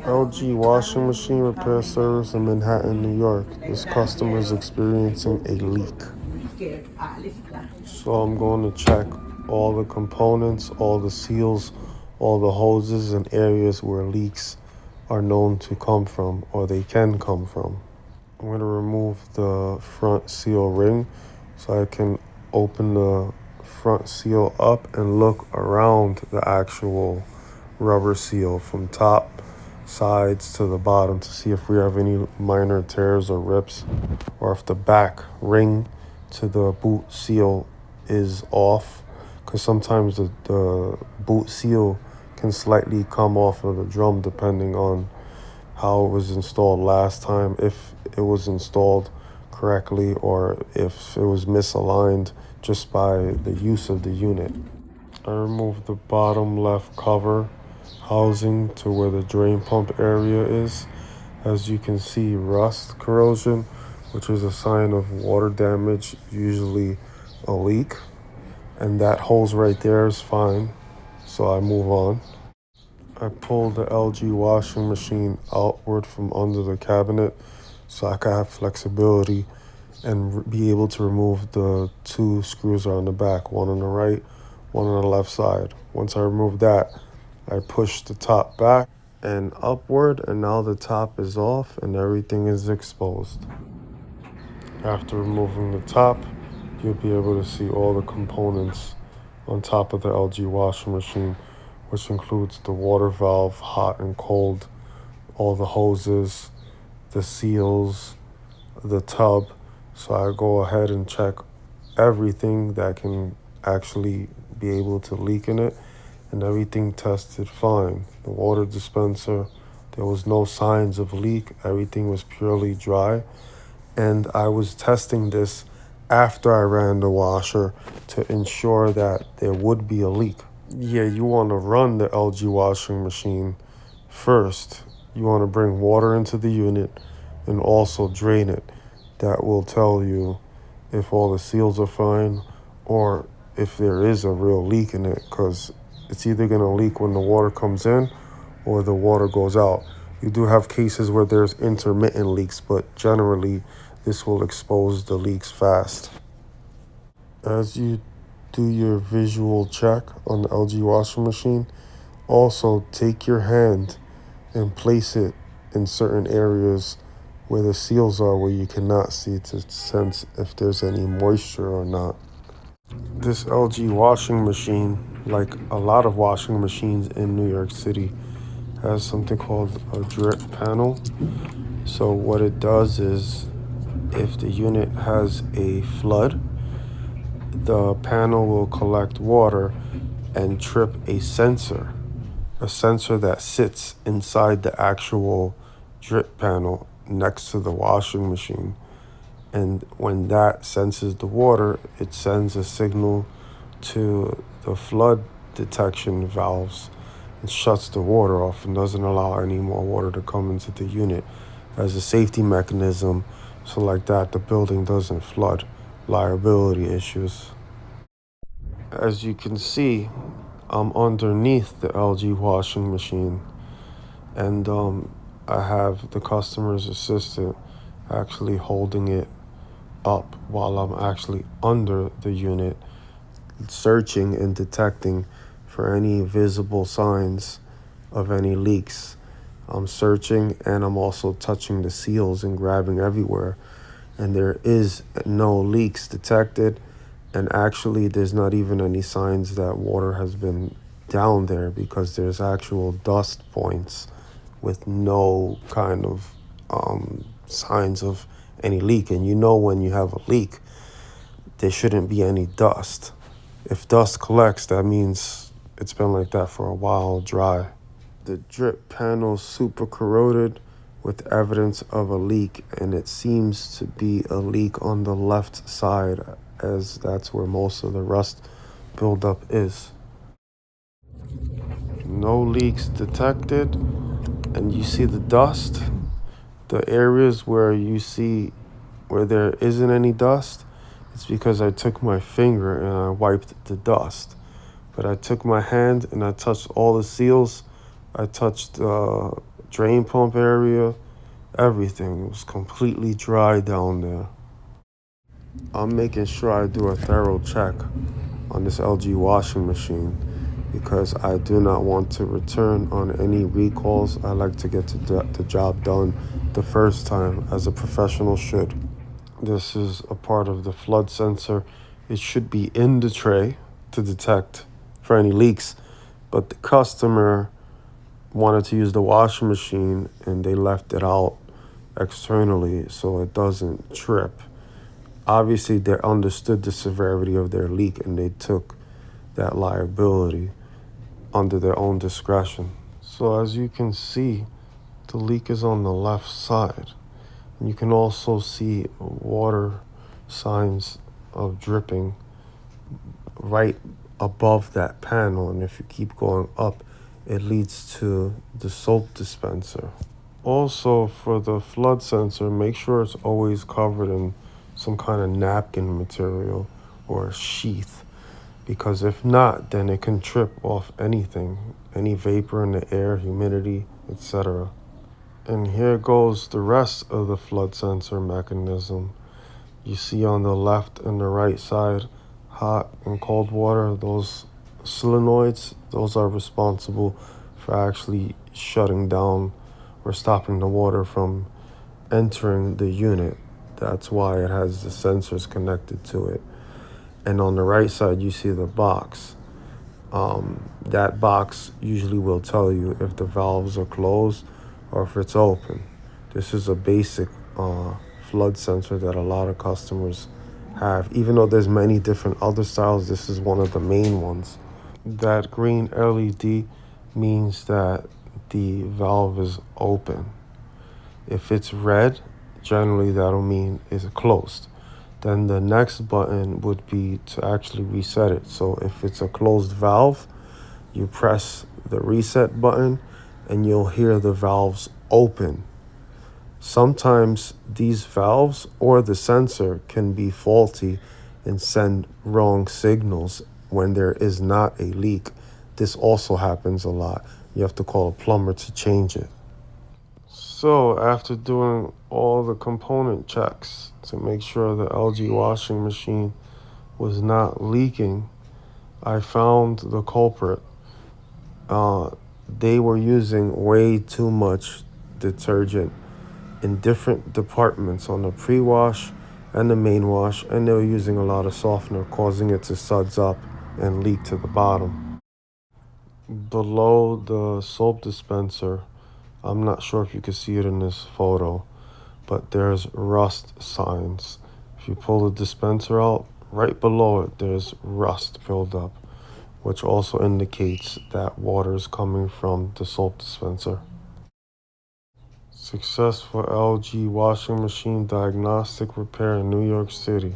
LG washing machine repair service in Manhattan, New York. This customer is experiencing a leak. So I'm going to check all the components, all the seals, all the hoses and areas where leaks are known to come from or they can come from. I'm going to remove the front seal ring so I can open the front seal up and look around the actual rubber seal from top, sides to the bottom to see if we have any minor tears or rips, or if the back ring to the boot seal is off, because sometimes the boot seal can slightly come off of the drum depending on how it was installed last time, if it was installed correctly or if it was misaligned just by the use of the unit. I removed the bottom left cover housing to where the drain pump area is. As you can see, rust corrosion, which is a sign of water damage, usually a leak. And that hose right there is fine, so I move on. I pulled the LG washing machine outward from under the cabinet so I could have flexibility and be able to remove the two screws on the back, one on the right, one on the left side. Once I removed that, I pushed the top back and upward, and now the top is off and everything is exposed. After removing the top, you'll be able to see all the components on top of the LG washing machine, which includes the water valve, hot and cold, all the hoses, the seals, the tub. So I go ahead and check everything that can actually be able to leak in it, and everything tested fine. The water dispenser, there was no signs of leak. Everything was purely dry. And I was testing this after I ran the washer to ensure that there would be a leak. Yeah, you want to run the LG washing machine first. You want to bring water into the unit and also drain it. That will tell you if all the seals are fine or if there is a real leak in it, because it's either going to leak when the water comes in or the water goes out. You do have cases where there's intermittent leaks, but generally this will expose the leaks fast. As you do your visual check on the LG washing machine, also take your hand and place it in certain areas where the seals are, where you cannot see, to sense if there's any moisture or not. This LG washing machine, like a lot of washing machines in New York City, has something called a drip panel. So what it does is, if the unit has a flood, the panel will collect water and trip a sensor that sits inside the actual drip panel next to the washing machine. And when that senses the water, it sends a signal to the flood detection valves and shuts the water off and doesn't allow any more water to come into the unit as a safety mechanism, so like that the building doesn't flood. Liability issues. As you can see, I'm underneath the LG washing machine, and I have the customer's assistant actually holding it up while I'm actually under the unit, searching and detecting for any visible signs of any leaks. I'm searching and I'm also touching the seals and grabbing everywhere, and there is no leaks detected. And actually, there's not even any signs that water has been down there, because there's actual dust points with no kind of signs of any leak. And you know, when you have a leak, there shouldn't be any dust. If dust collects, that means it's been like that for a while, dry. The drip panel's super corroded with evidence of a leak, and it seems to be a leak on the left side, as that's where most of the rust buildup is. No leaks detected, and you see the dust. The areas where you see where there isn't any dust, it's because I took my finger and I wiped the dust. But I took my hand and I touched all the seals. I touched the drain pump area, everything. It was completely dry down there. I'm making sure I do a thorough check on this LG washing machine because I do not want to return on any recalls. I like to get the job done the first time, as a professional should. This is a part of the flood sensor. It should be in the tray to detect for any leaks, but the customer wanted to use the washing machine and they left it out externally so it doesn't trip. Obviously, they understood the severity of their leak and they took that liability under their own discretion. So as you can see, the leak is on the left side. And you can also see water signs of dripping right above that panel. And if you keep going up, it leads to the soap dispenser. Also, for the flood sensor, make sure it's always covered in some kind of napkin material or a sheath, because if not, then it can trip off anything, any vapor in the air, humidity, etc. And here goes the rest of the flood sensor mechanism. You see on the left and the right side, hot and cold water, those solenoids, those are responsible for actually shutting down or stopping the water from entering the unit. That's why it has the sensors connected to it. And on the right side, you see the box. That box usually will tell you if the valves are closed or if it's open. This is a basic flood sensor that a lot of customers have. Even though there's many different other styles, this is one of the main ones. That green LED means that the valve is open. If it's red, generally that'll mean it's closed. Then the next button would be to actually reset it. So if it's a closed valve, you press the reset button and you'll hear the valves open. Sometimes these valves or the sensor can be faulty and send wrong signals when there is not a leak. This also happens a lot. You have to call a plumber to change it. So after doing all the component checks to make sure the LG washing machine was not leaking, I found the culprit. They were using way too much detergent in different departments on the pre-wash and the main wash, and they were using a lot of softener, causing it to suds up and leak to the bottom. Below the soap dispenser, I'm not sure if you can see it in this photo, but there's rust signs. If you pull the dispenser out, right below it, there's rust buildup, which also indicates that water is coming from the soap dispenser. Successful LG washing machine diagnostic repair in New York City.